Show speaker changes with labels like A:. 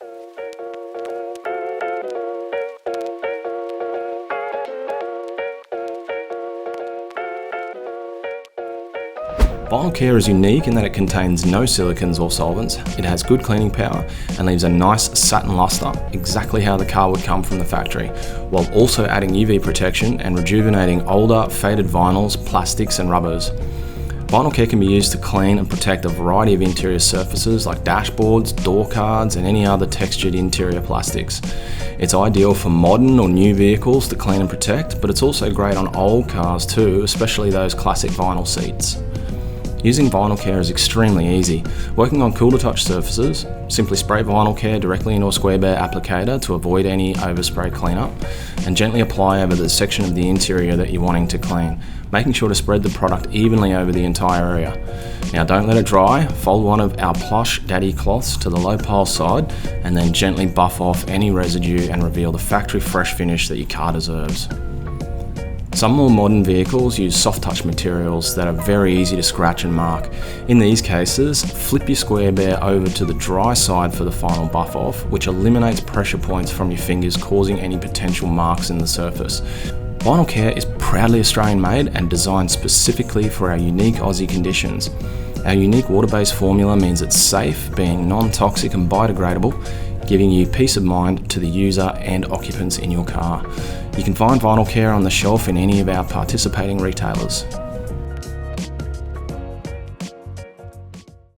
A: Vinyl Care is unique in that it contains no silicons or solvents, it has good cleaning power and leaves a nice satin luster, exactly how the car would come from the factory, while also adding UV protection and rejuvenating older, faded vinyls, plastics and rubbers. Vinyl Care can be used to clean and protect a variety of interior surfaces like dashboards, door cards and any other textured interior plastics. It's ideal for modern or new vehicles to clean and protect, but it's also great on old cars too, especially those classic vinyl seats. Using Vinyl Care is extremely easy. Working on cool to touch surfaces, simply spray Vinyl Care directly into a square bare applicator to avoid any overspray cleanup, and gently apply over the section of the interior that you're wanting to clean, making sure to spread the product evenly over the entire area. Now don't let it dry, fold one of our plush daddy cloths to the low pile side, and then gently buff off any residue and reveal the factory fresh finish that your car deserves. Some more modern vehicles use soft touch materials that are very easy to scratch and mark. In these cases, flip your square bare over to the dry side for the final buff off, which eliminates pressure points from your fingers causing any potential marks in the surface. Vinyl Care is proudly Australian made and designed specifically for our unique Aussie conditions. Our unique water-based formula means it's safe, being non-toxic and biodegradable, giving you peace of mind to the user and occupants in your car. You can find Vinyl Care on the shelf in any of our participating retailers.